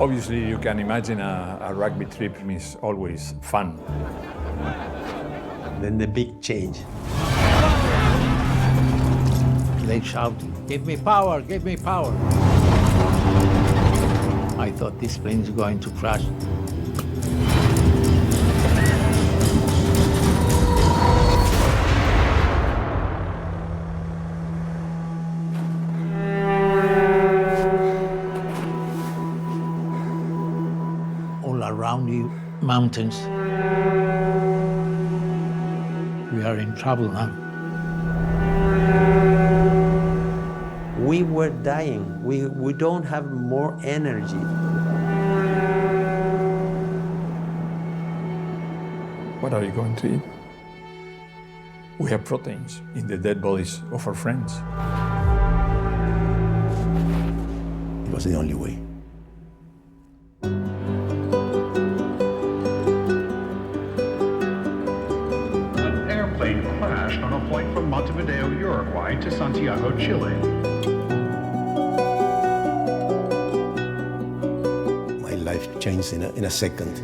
Obviously, you can imagine a rugby trip is always fun. Then the big change. They shouted, "Give me power, give me power." I thought this plane is going to crash. All around you, mountains. We are in trouble now. We were dying. We don't have more energy. What are you going to eat? We have proteins in the dead bodies of our friends. It was the only way. An airplane crashed on a flight from Montevideo, Uruguay to Santiago, Chile. My life changed in a second.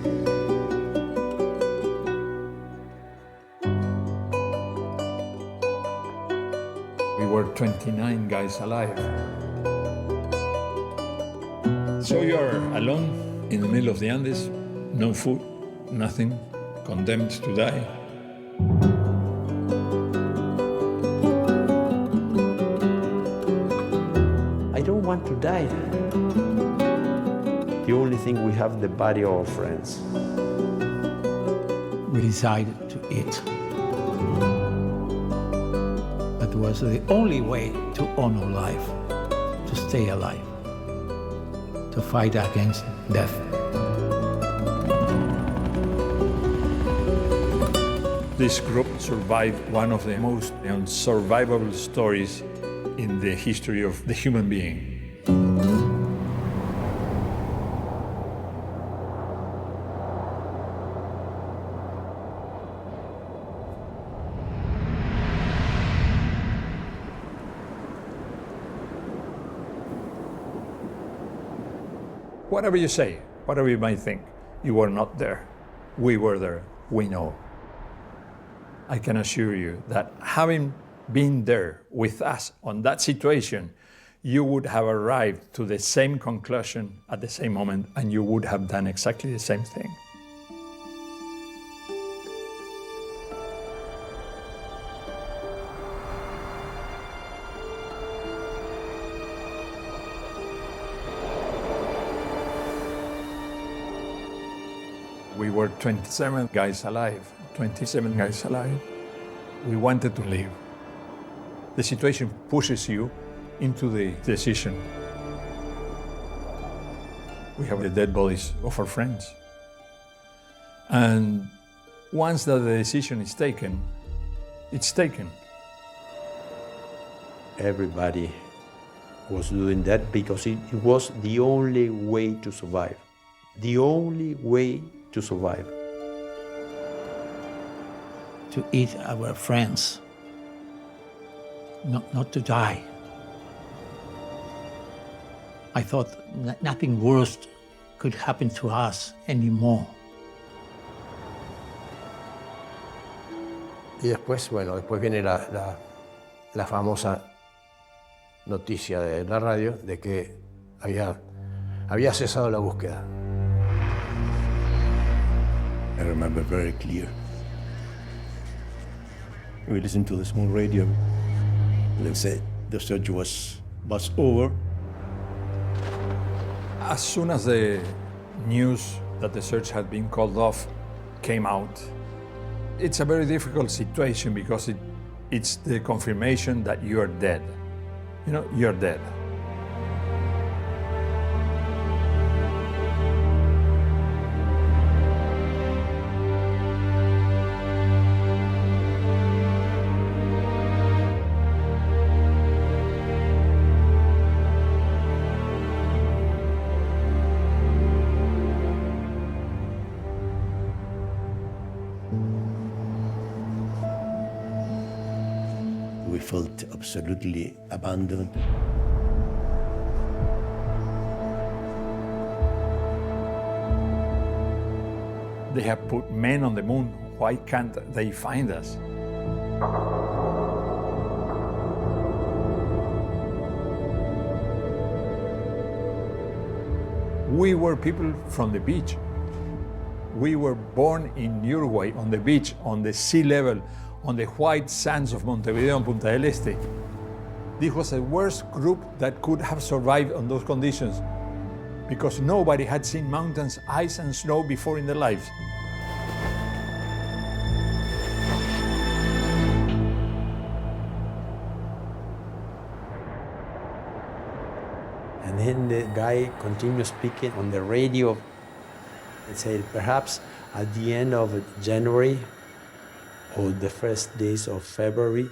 We were 29 guys alive. So you're alone in the middle of the Andes, no food, nothing, condemned to die. I don't want to die. The only thing we have the body of our friends. We decided to eat. That was the only way to honor life, to stay alive, to fight against death. This group survived one of the most unsurvivable stories in the history of the human being. Whatever you say, whatever you might think, you were not there. We were there. We know. I can assure you that having been there with us on that situation, you would have arrived to the same conclusion at the same moment, and you would have done exactly the same thing. We were 27 guys alive. 27 guys alive. We wanted to live. The situation pushes you into the decision. We have the dead bodies of our friends. And once that the decision is taken, it's taken. Everybody was doing that because it was the only way to survive. The only way to survive. To eat our friends, not to die. I thought nothing worse could happen to us anymore. Y después, bueno, después viene la famosa noticia de la radio de que había cesado la búsqueda. I remember very clear. We listened to the small radio, and they said the search was over. As soon as the news that the search had been called off came out, it's a very difficult situation because it's the confirmation that you are dead. You know, you're dead. We felt absolutely abandoned. They have put men on the moon. Why can't they find us? We were people from the beach. We were born in Uruguay, on the beach, on the sea level, on the white sands of Montevideo and Punta del Este. This was the worst group that could have survived on those conditions because nobody had seen mountains, ice and snow before in their lives. And then the guy continued speaking on the radio and said, perhaps at the end of January or the first days of February,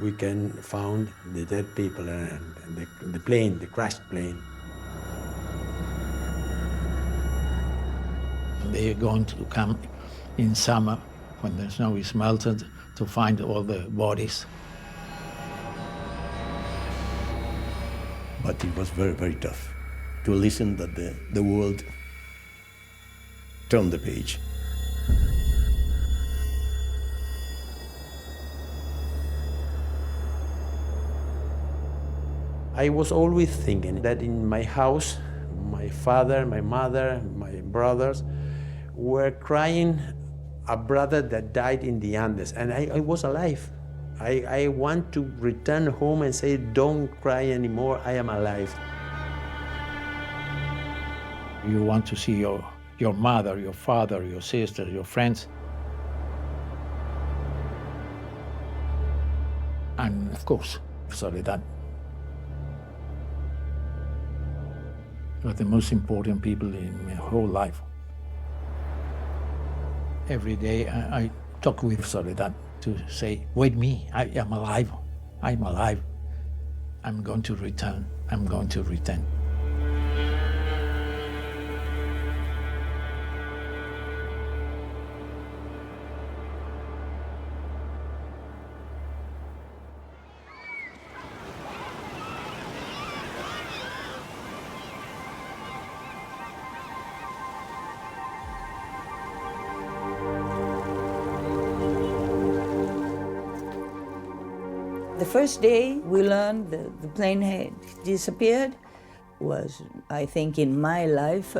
we can find the dead people and the plane, the crashed plane. They are going to come in summer when the snow is melted to find all the bodies. But it was very, very tough to listen that the world turned the page. I was always thinking that in my house, my father, my mother, my brothers were crying a brother that died in the Andes, and I was alive. I want to return home and say, don't cry anymore, I am alive. You want to see your mother, your father, your sister, your friends. And of course, Soledad. They are the most important people in my whole life. Every day I talk with Soledad to say, wait me, I am alive, I'm alive. I'm going to return, I'm going to return. The first day we learned the plane had disappeared was, I think, in my life,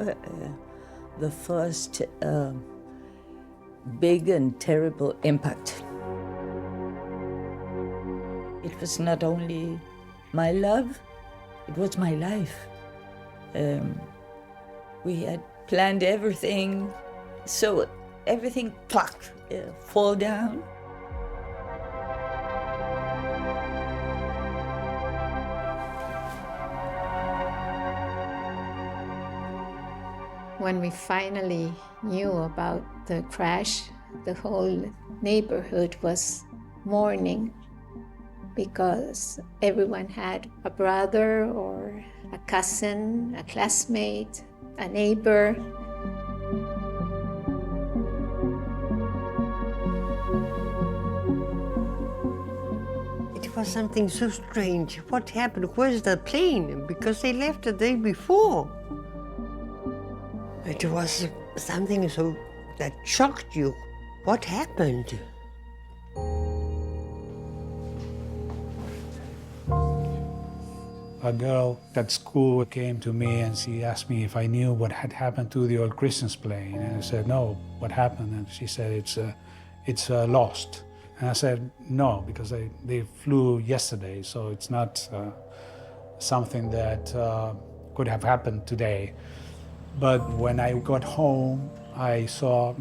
the first big and terrible impact. It was not only my love, it was my life. We had planned everything, so everything fall down. When we finally knew about the crash, the whole neighborhood was mourning because everyone had a brother or a cousin, a classmate, a neighbor. It was something so strange. What happened? Where's the plane? Because they left the day before. It was something so that shocked you. What happened? A girl at school came to me and she asked me if I knew what had happened to the old Christmas plane. And I said, no, what happened? And she said, it's lost. And I said, no, because they flew yesterday, so it's not something that could have happened today. But when I got home, I saw,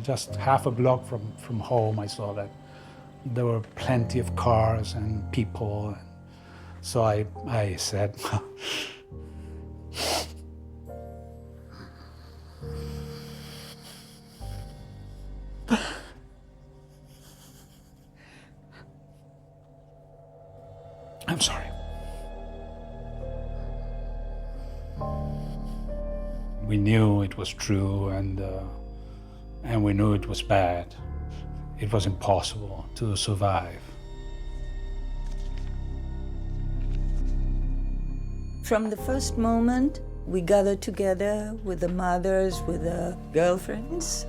just half a block from home, I saw that there were plenty of cars and people. So I said, I'm sorry. We knew it was true, and we knew it was bad. It was impossible to survive. From the first moment, we gathered together with the mothers, with the girlfriends,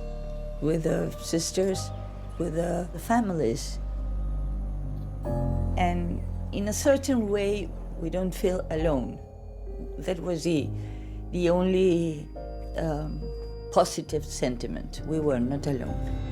with the sisters, with the families. And in a certain way, we don't feel alone. That was the only positive sentiment. We were not alone.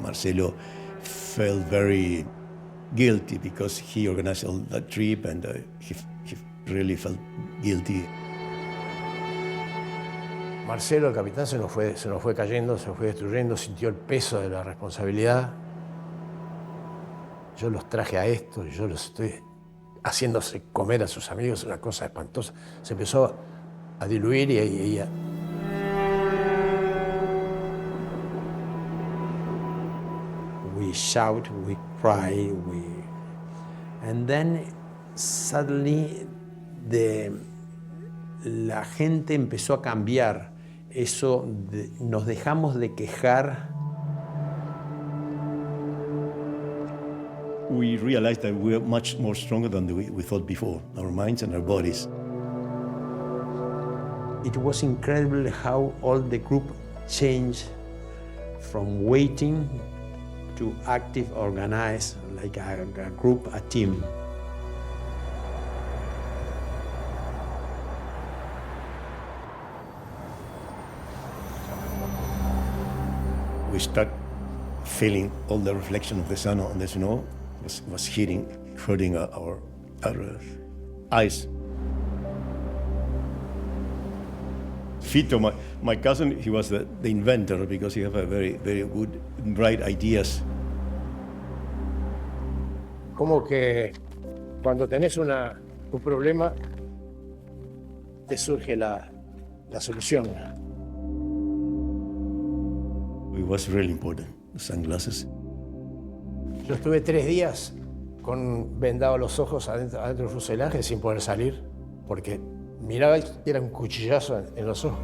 Marcelo felt very guilty because he organized all that trip, and he really felt guilty. Marcelo, el capitán, se nos fue cayendo, se fue destruyendo, sintió el peso de la responsabilidad. Yo los traje a esto, yo los estoy haciéndose comer a sus amigos, una cosa espantosa. Se empezó a diluir y We shout, we cry, and then suddenly la gente empezó a cambiar. Nos dejamos de quejar. We realized that we were much more stronger than we thought before, our minds and our bodies. It was incredible how all the group changed from waiting to active, organized, like a group, a team. We start feeling all the reflection of the sun on the snow was hurting our eyes. Fito, my cousin, he was the inventor because he had a very, very good, bright ideas. como que cuando tenés un problema te surge la solución. It was really important, the sunglasses. Yo estuve 3 días con vendados los ojos adentro del fuselaje sin poder salir, porque miraba y era un cuchillazo en los ojos.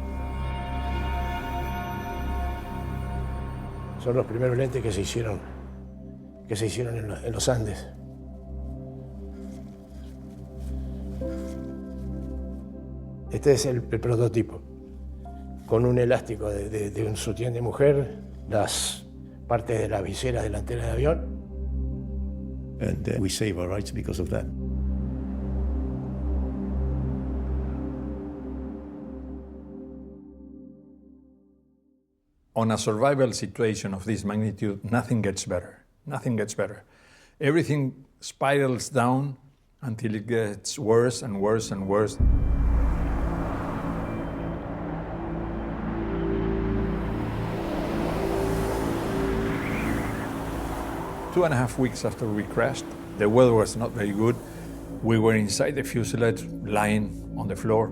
Son los primeros lentes que se hicieron en los Andes. Este es el prototipo, con un elástico de un sutién de mujer, las partes de la visera delantera del avión. And we save our rights because of that. On a survival situation of this magnitude, nothing gets better. Nothing gets better. Everything spirals down until it gets worse and worse and worse. Two and a half weeks after we crashed, the weather was not very good. We were inside the fuselage, lying on the floor.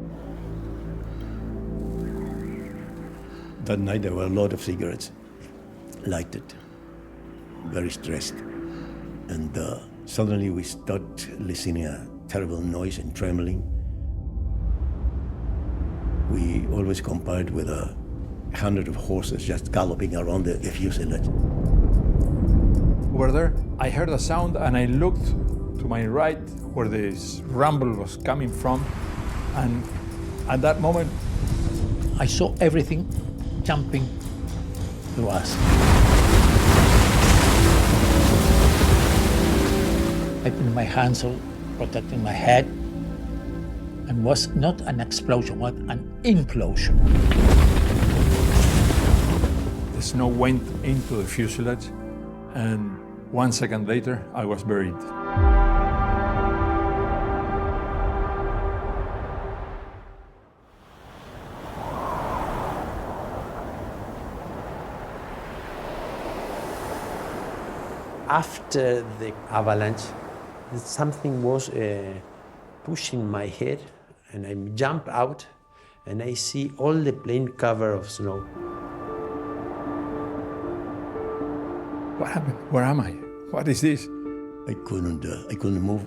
That night there were a lot of cigarettes lighted, very stressed. And suddenly we start listening a terrible noise and trembling. We always compared with 100 of horses just galloping around the fuselage. Over there, I heard a sound and I looked to my right where this rumble was coming from. And at that moment, I saw everything jumping to us. I put my hands on protecting my head, and was not an explosion, but an implosion. The snow went into the fuselage, and 1 second later, I was buried. After the avalanche, something was pushing my head, and I jump out, and I see all the plane covered of snow. What happened? Where am I? What is this? I couldn't move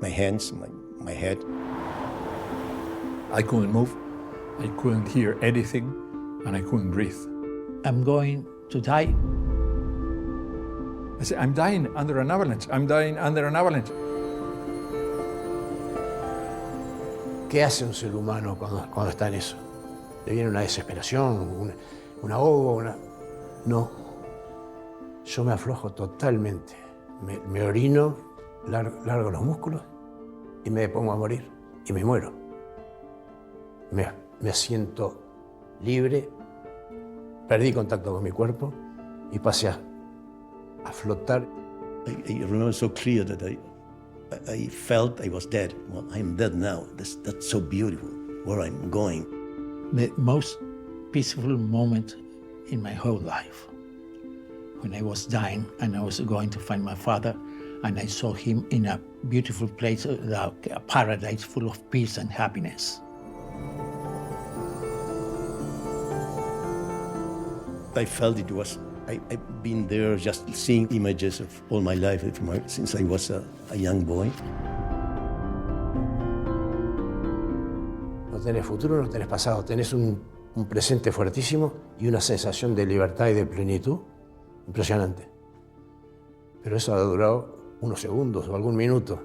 my hands, my head. I couldn't move, I couldn't hear anything, and I couldn't breathe. I'm going to die. I said, I'm dying under an avalanche. I'm dying under an avalanche. ¿Qué hace un ser humano cuando está en eso? ¿Le viene una desesperación, un ahogo? No. Yo me aflojo totalmente. Me orino, largo los músculos y me pongo a morir. Y me muero. Me siento libre, perdí contacto con mi cuerpo y pasé a flotar. I remember so clear that I felt I was dead. Well, I'm dead now. That's so beautiful, where I'm going. The most peaceful moment in my whole life. When I was dying and I was going to find my father, and I saw him in a beautiful place, like a paradise full of peace and happiness. I felt it was, I've been there just seeing images of all my life since I was a young boy. No tenés futuro, no tenés pasado, tenés un presente fuertísimo y una sensación de libertad y de plenitud impresionante. Pero eso ha durado unos segundos o algún minuto.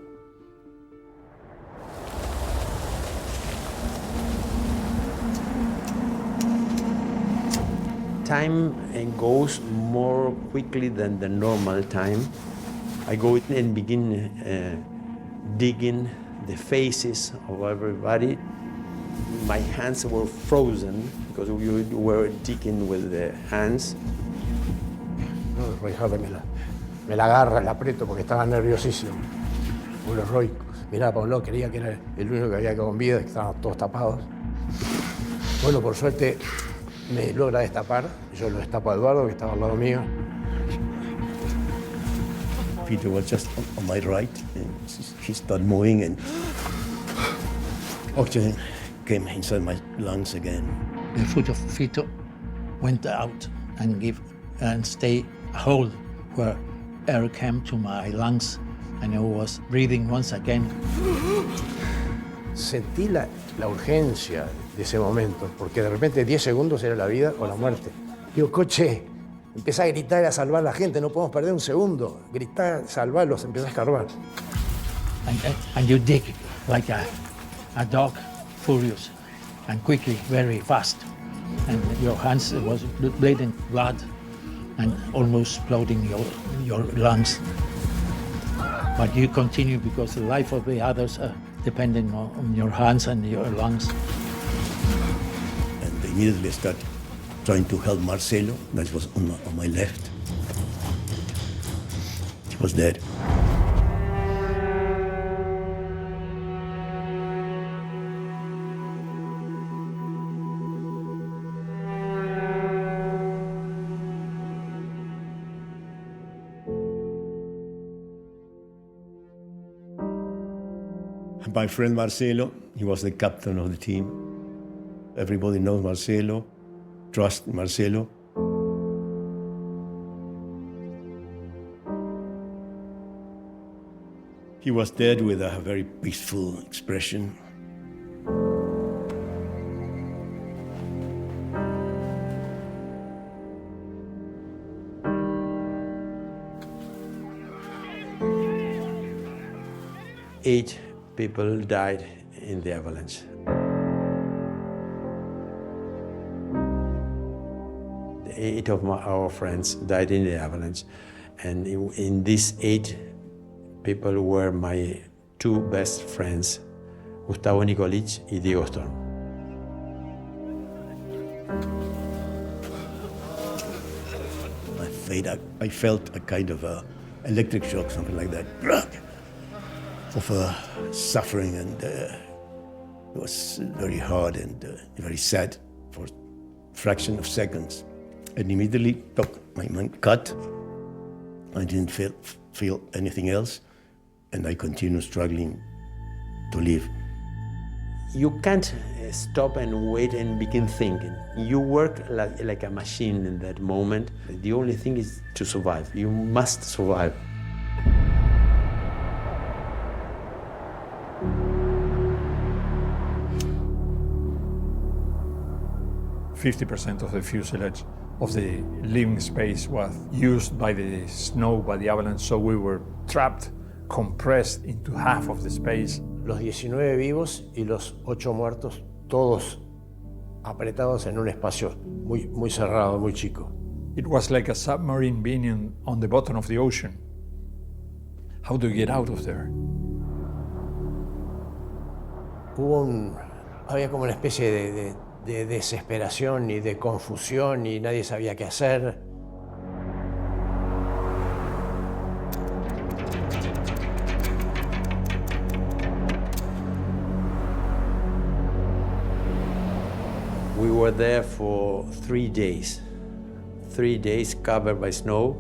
Time goes more quickly than the normal time. I go in and begin digging the faces of everybody. My hands were frozen because we were digging with the hands. No, Roy Harvey me la agarra, la aprieto porque estaba nerviosísimo. Bueno, Roy miraba para un lado, creía que era el único que había quedado con vida, que estaban todos tapados. Bueno, por suerte me logra destapar, yo lo destapo a Eduardo, que estaba al lado mío. Peter was just on my right, and he started moving, and oxygen came inside my lungs again. The foot of Fito went out and stayed a hole where air came to my lungs, and I was breathing once again. Sentí la urgencia de ese momento, porque de repente 10 segundos era la vida o la muerte. Digo, coche, empecé a gritar y a salvar a la gente, no podemos perder un segundo. Gritar, salvarlos, empecé a escarbar. And you dig like a dog, furious, and quickly, very fast. And your hands was bleeding blood and almost exploding your lungs. But you continue because the life of the others are depending on your hands and your lungs. And immediately I started trying to help Marcelo, that was on my left. He was dead. My friend Marcelo, he was the captain of the team. Everybody knows Marcelo, trust Marcelo. He was dead with a very peaceful expression. Eight people died in the avalanche. Eight of our friends died in the avalanche, and in these 8 people were my 2 best friends, Gustavo Nikolic y Diego Storm. I felt a kind of electric shock, something like that, of suffering, and it was very hard and very sad for a fraction of seconds. And immediately my mind cut. I didn't feel anything else, and I continued struggling to live. You can't stop and wait and begin thinking. You work like a machine in that moment. The only thing is to survive. You must survive. 50% of the fuselage of the living space was used by the snow, by the avalanche, so we were trapped, compressed into half of the space. Los 19 vivos y los 8 muertos, todos apretados en un espacio muy cerrado, muy chico. It was like a submarine being on the bottom of the ocean. How do you get out of there? Había como una especie de desesperación y de confusión y nadie sabía qué hacer. We were there for 3 days. 3 days covered by snow.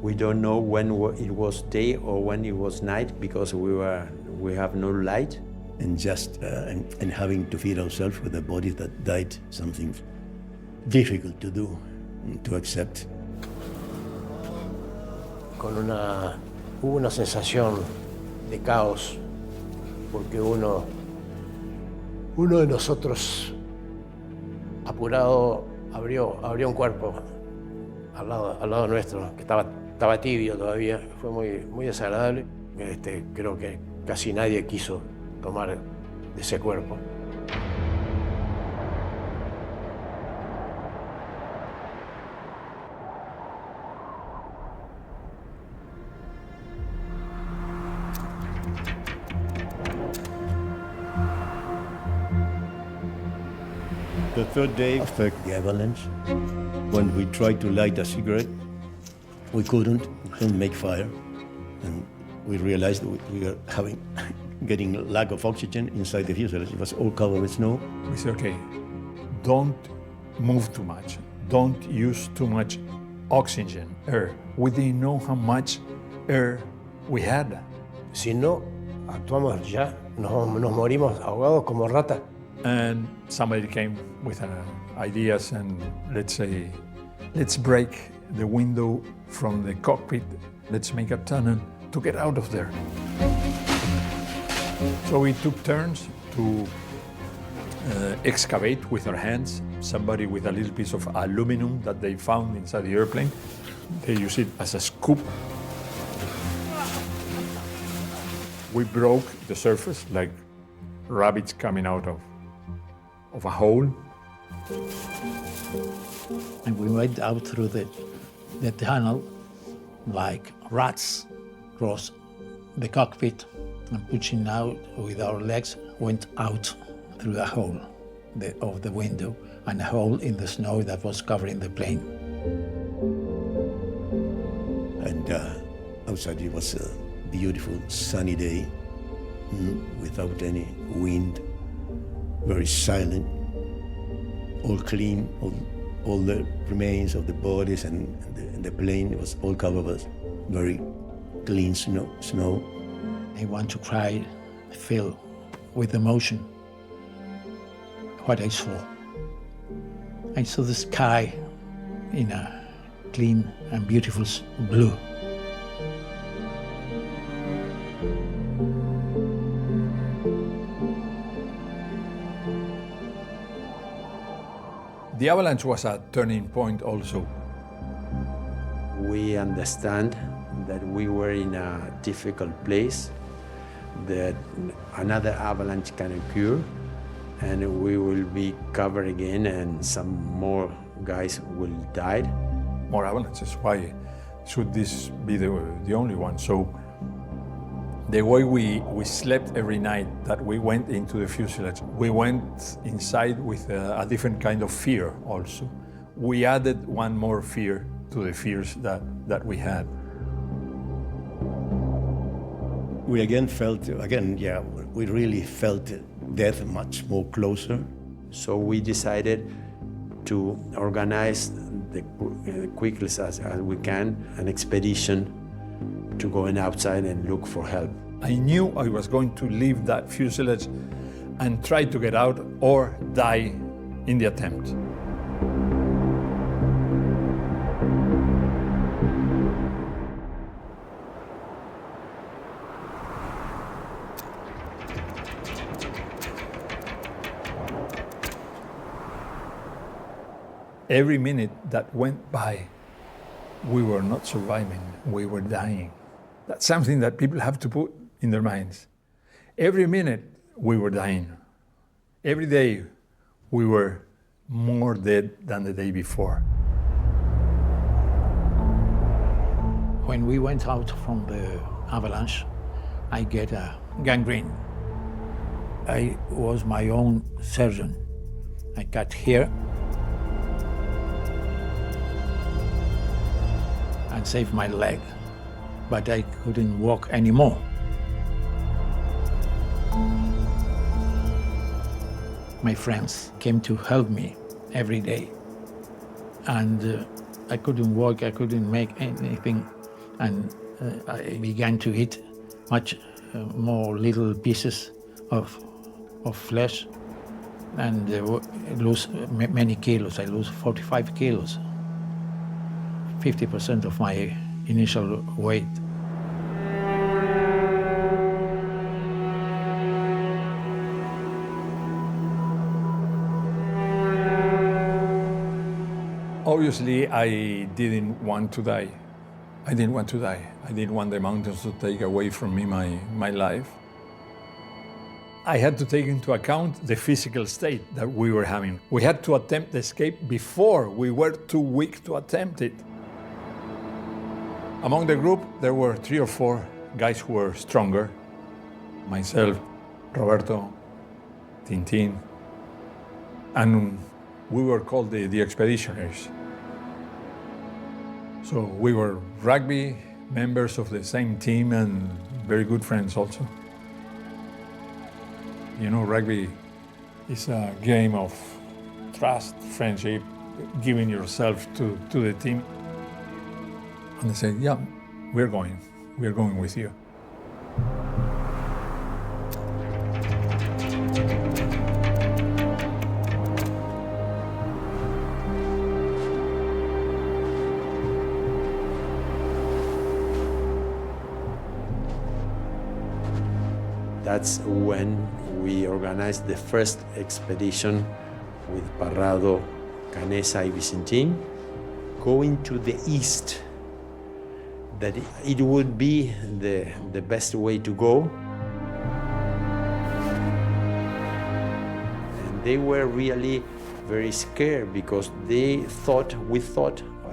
We don't know when it was day or when it was night because we have no light. And just and having to feed ourselves with a body that died, something difficult to do, to accept. Hubo una sensación de caos porque uno de nosotros apurado abrió un cuerpo al lado nuestro que estaba tibio todavía. Fue muy desagradable. Creo que casi nadie quiso tomar de ese cuerpo. The third day after the avalanche, when we tried to light a cigarette, we couldn't make fire, and we realized that we were getting lack of oxygen inside the fuselage. It was all covered with snow. We said, okay, don't move too much. Don't use too much oxygen, air. We didn't know how much air we had. Si no actuamos ya, nos morimos ahogados como ratas. And somebody came with ideas and let's break the window from the cockpit. Let's make a tunnel to get out of there. So we took turns to excavate with our hands. Somebody with a little piece of aluminum that they found inside the airplane. They use it as a scoop. We broke the surface like rabbits coming out of a hole. And we went out through the tunnel like rats across the cockpit, and pushing out with our legs went out through the hole of the window and a hole in the snow that was covering the plane. And outside it was a beautiful sunny day without any wind, very silent, all clean, all the remains of the bodies and the plane was all covered with very clean snow. I want to cry, feel with emotion what I saw. I saw the sky in a clean and beautiful blue. The avalanche was a turning point also. We understand that we were in a difficult place, that another avalanche can occur, and we will be covered again, and some more guys will die. More avalanches, why should this be the only one? So the way we slept every night that we went into the fuselage, we went inside with a different kind of fear also. We added one more fear to the fears that we had. We we really felt death much more closer. So we decided to organize the quickly as we can an expedition to going outside and look for help. I knew I was going to leave that fuselage and try to get out or die in the attempt. Every minute that went by, we were not surviving, we were dying. That's something that people have to put in their minds. Every minute, we were dying. Every day, we were more dead than the day before. When we went out from the avalanche, I get a gangrene. I was my own surgeon. I cut here and saved my leg, but I couldn't walk anymore. My friends came to help me every day, and I couldn't walk, I couldn't make anything, and I began to eat much more little pieces of flesh, and lose many kilos. I lose 45 kilos, 50% of my initial weight. Obviously, I didn't want to die. I didn't want to die. I didn't want the mountains to take away from me my life. I had to take into account the physical state that we were having. We had to attempt the escape before we were too weak to attempt it. Among the group, there were 3 or 4 guys who were stronger. Myself, Roberto, Tintin, and we were called the expeditionaries. So we were rugby members of the same team and very good friends also. You know, rugby is a game of trust, friendship, giving yourself to the team. And they said, yeah, we're going with you. That's when we organized the first expedition with Parrado, Canessa, and Vicentin, going to the east, that it would be the best way to go. And they were really very scared because we thought,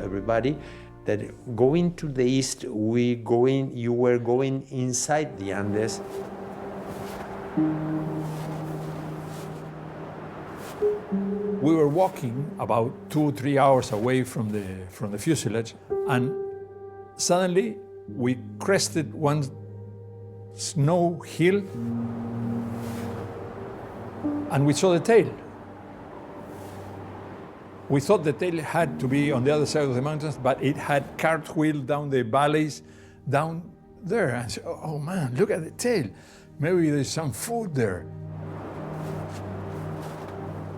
everybody, that going to the east, you were going inside the Andes. We were walking about 2-3 hours away from the fuselage, and suddenly we crested one snow hill and we saw the tail. We thought the tail had to be on the other side of the mountains, but it had cartwheeled down the valleys down there. And I said, oh man, look at the tail. Maybe there's some food there.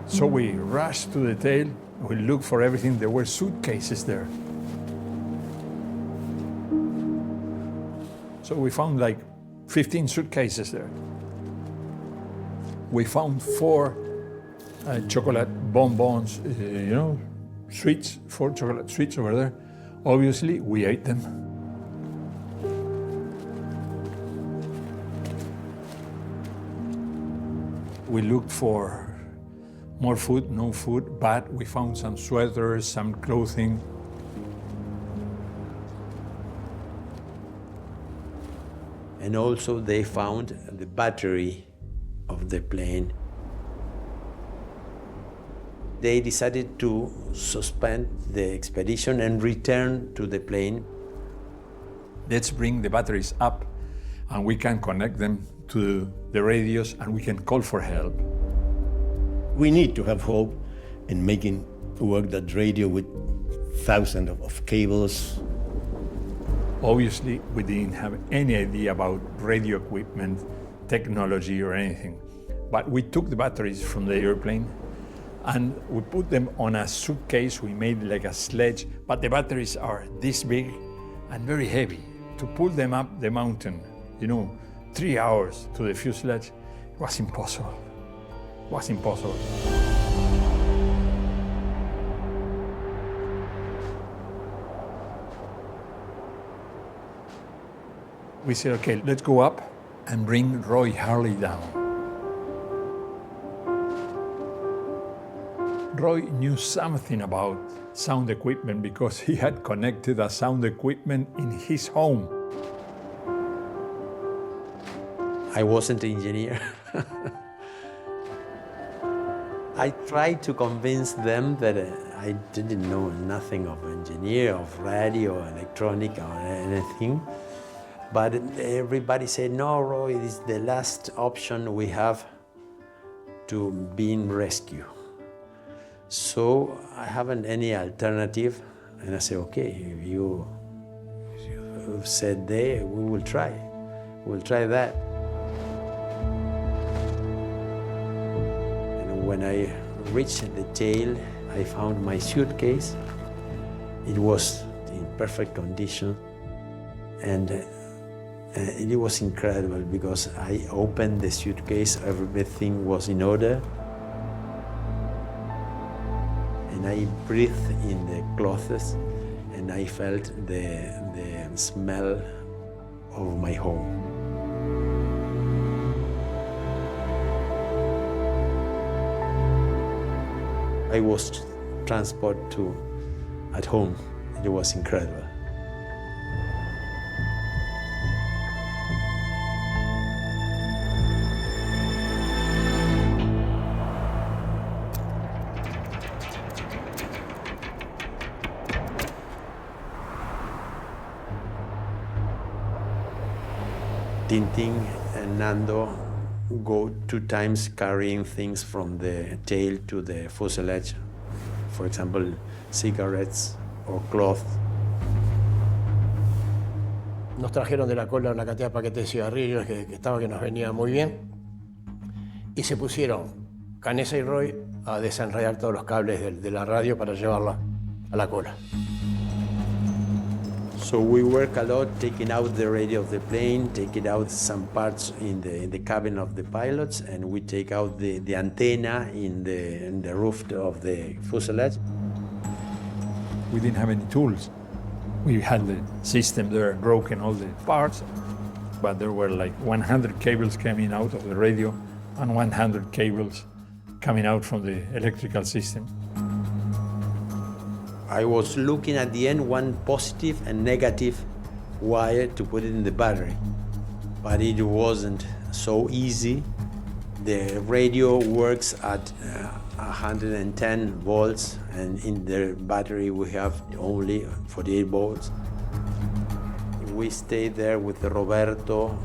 So we rushed to the tail, we looked for everything. There were suitcases there. So we found like 15 suitcases there. We found 4 chocolate bonbons, sweets, 4 chocolate sweets over there. Obviously, we ate them. We looked for more food, no food, but we found some sweaters, some clothing. And also they found the battery of the plane. They decided to suspend the expedition and return to the plane. Let's bring the batteries up and we can connect them to the radios and we can call for help. We need to have hope in making work that radio with thousands of cables. Obviously, we didn't have any idea about radio equipment, technology or anything. But we took the batteries from the airplane and we put them on a suitcase. We made like a sledge, but the batteries are this big and very heavy. To pull them up the mountain, 3 hours to the fuselage, it was impossible. It was impossible. We said, okay, let's go up and bring Roy Harley down. Roy knew something about sound equipment because he had connected a sound equipment in his home. I wasn't an engineer. I tried to convince them that I didn't know nothing of engineer, of radio, electronic, or anything. But everybody said, no, Roy, this is the last option we have to be in rescue. So I haven't any alternative. And I said, okay, if you said there, we will try. We'll try that. And when I reached the tail, I found my suitcase. It was in perfect condition. And it was incredible because I opened the suitcase, everything was in order. And I breathed in the clothes and I felt the smell of my home. I was transported to at home. It was incredible. Tintin and Nando go 2 times carrying things from the tail to the fuselage. For example, cigarettes or cloth. Nos trajeron de la cola una cantidad de paquetes de cigarrillos que nos venía muy bien. Y se pusieron Canessa y Roy a desenredar todos los cables de la radio para llevarla a la cola. So we work a lot, taking out the radio of the plane, taking out some parts in the cabin of the pilots, and we take out the antenna in the roof of the fuselage. We didn't have any tools. We had the system there, broken all the parts, but there were like 100 cables coming out of the radio and 100 cables coming out from the electrical system. I was looking at the end, one positive and negative wire to put it in the battery, but it wasn't so easy. The radio works at 110 volts, and in the battery we have only 48 volts. We stayed there with Roberto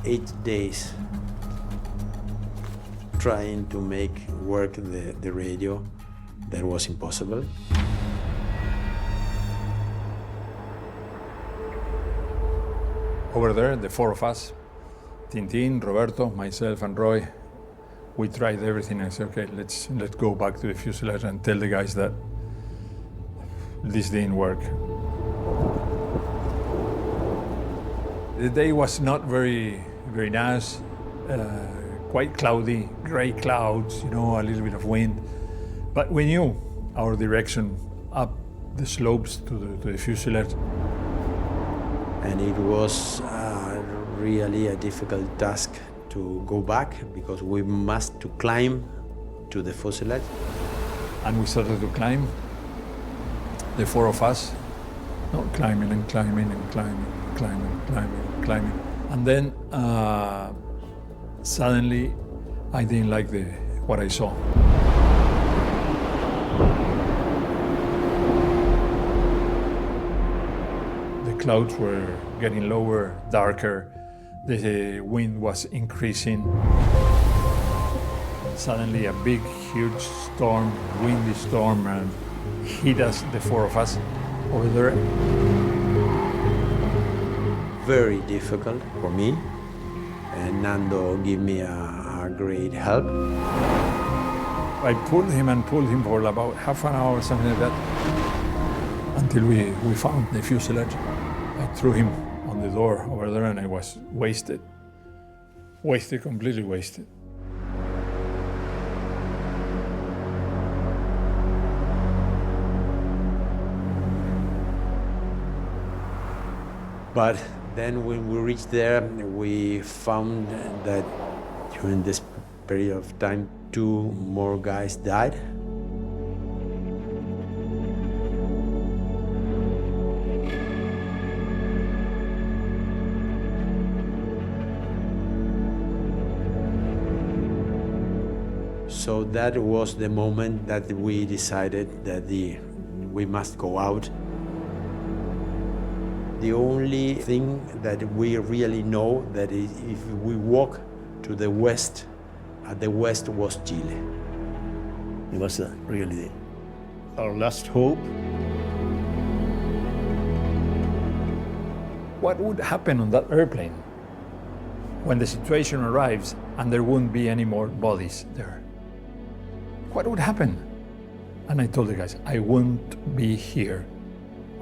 8 days, trying to make work the radio. That was impossible. Over there, the 4 of us, Tintin, Roberto, myself, and Roy, we tried everything and said, okay, let's go back to the fuselage and tell the guys that this didn't work. The day was not very nice, quite cloudy, gray clouds, a little bit of wind. But we knew our direction up the slopes to the fuselage. And it was really a difficult task to go back because we must to climb to the fuselage. And we started to climb, the 4 of us, climbing and climbing and climbing, climbing, climbing, climbing. And then suddenly I didn't like what I saw. The clouds were getting lower, darker. The wind was increasing. Suddenly a big, huge storm, windy storm, hit us, the 4 of us, over there. Very difficult for me. And Nando gave me a great help. I pulled him for about half an hour, something like that, until we found the fuselage. I threw him on the door over there and I was wasted. Completely wasted. But Then when we reached there, we found that during this period of time, 2 more guys died. So that was the moment that we decided that we must go out. The only thing that we really know that is if we walk to the west, at the west was Chile. It was really our last hope. What would happen on that airplane when the situation arrives and there won't be any more bodies there? What would happen? And I told the guys, I won't be here.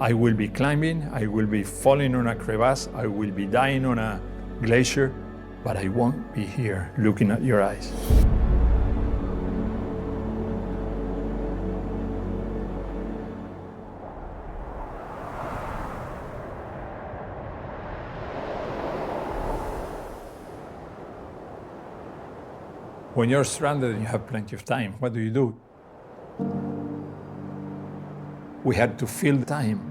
I will be climbing, I will be falling on a crevasse, I will be dying on a glacier, but I won't be here looking at your eyes. When you're stranded and you have plenty of time, what do? We had to fill time.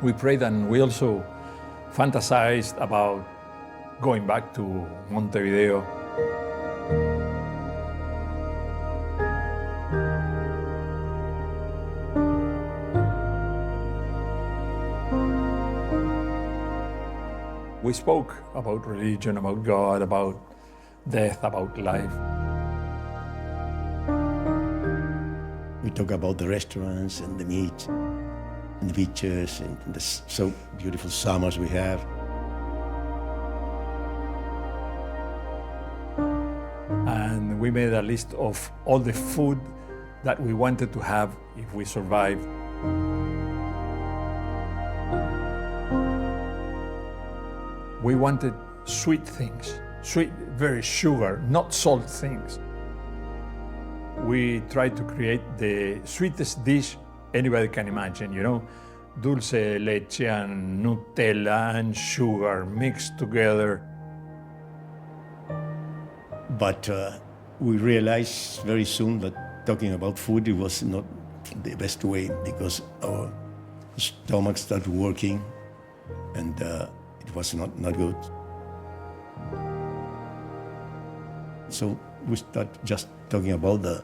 We prayed and we also fantasized about going back to Montevideo. We spoke about religion, about God, about death, about life. We talk about the restaurants and the meat and the beaches and the so beautiful summers we have. And we made a list of all the food that we wanted to have if we survived. We wanted sweet things, sweet, very sugar, not salt things. We tried to create the sweetest dish anybody can imagine, you know, dulce de leche and Nutella and sugar mixed together. But we realized very soon that talking about food, it was not the best way because our stomach started working and it was not good. So we start just talking about the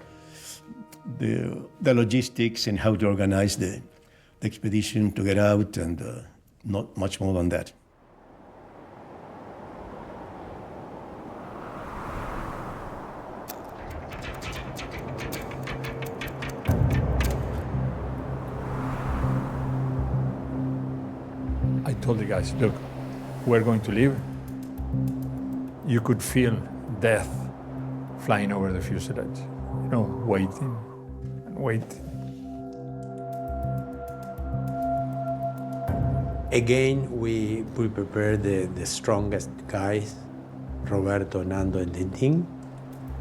logistics and how to organize the expedition to get out and not much more than that. I told the guys, look, we're going to leave. You could feel death flying over the fuselage, you know, waiting and waiting. Again, we prepared the strongest guys, Roberto, Nando, and the team.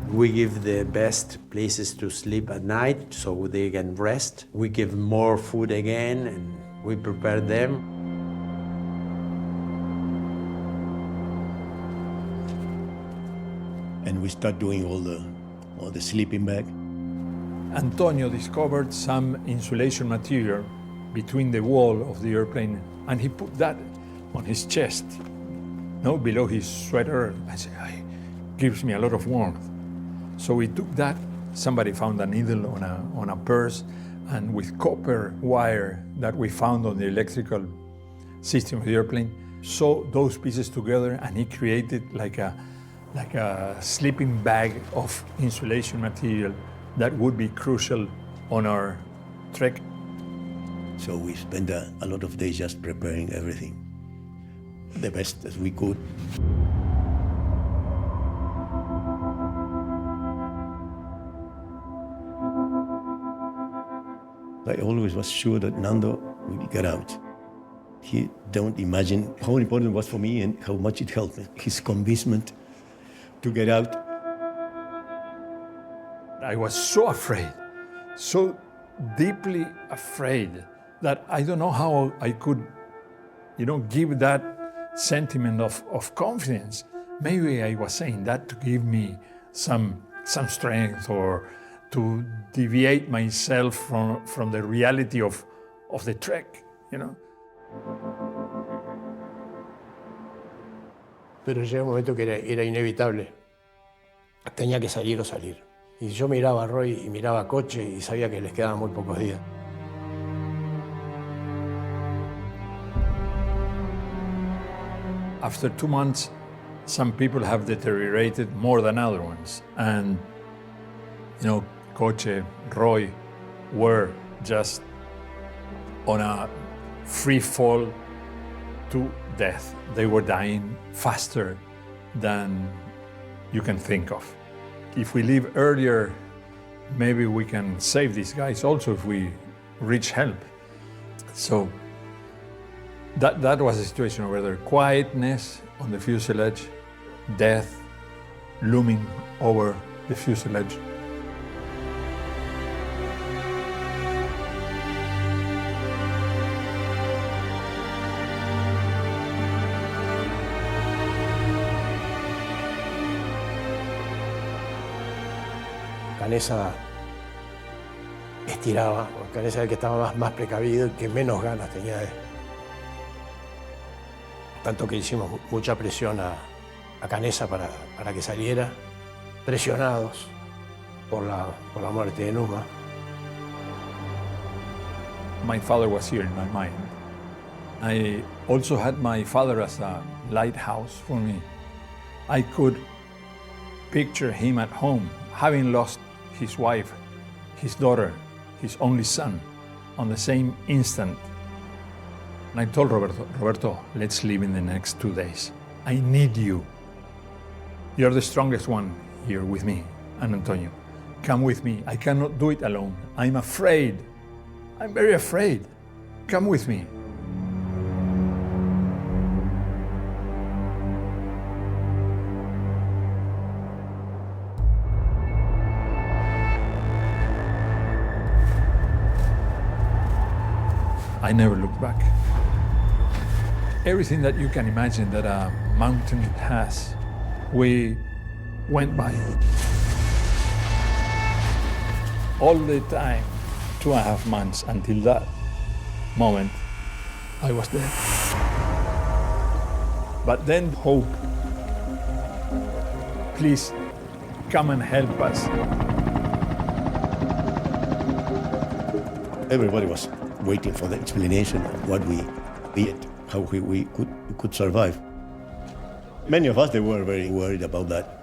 We give the best places to sleep at night so they can rest. We give more food again and we prepare them. And we start doing all the sleeping bag. Antonio discovered some insulation material between the wall of the airplane, and he put that on his chest, no, below his sweater. I said, gives me a lot of warmth. So we took that. Somebody found a needle on a purse, and with copper wire that we found on the electrical system of the airplane, sew those pieces together, and he created like a sleeping bag of insulation material that would be crucial on our trek. So we spent a lot of days just preparing everything, the best as we could. I always was sure that Nando would get out. He don't imagine how important it was for me and how much it helped me. His convincement to get out. I was so afraid, so deeply afraid that I don't know how I could, give that sentiment of confidence. Maybe I was saying that to give me some strength or to deviate myself from the reality of the trek, Pero llegó un momento que era inevitable. Tenía que salir o salir. Y yo miraba a Roy y miraba a Coche y sabía que les quedaban muy pocos días. After 2 months, some people have deteriorated more than other ones. And, Coche, Roy were just on a free fall to death. They were dying faster than you can think of. If we leave earlier, maybe we can save these guys also if we reach help. So that was a situation where there quietness on the fuselage, death looming over the fuselage. Canesa estiraba, porque Canesa era el que estaba más precavido y que menos ganas tenía de... Tanto que hicimos mucha presión a Canesa para que saliera, presionados por la muerte de Numa. My father was here in my mind. I also had my father as a lighthouse for me. I could picture him at home, having lost his wife, his daughter, his only son, on the same instant. And I told Roberto, let's leave in the next 2 days. I need you. You're the strongest one here with me, and Antonio. Come with me. I cannot do it alone. I'm afraid. I'm very afraid. Come with me. I never looked back. Everything that you can imagine that a mountain has, we went by. All the time, 2.5 months until that moment, I was there. But then hope, please come and help us. Everybody was waiting for the explanation of what we did, how we could survive. Many of us, they were very worried about that.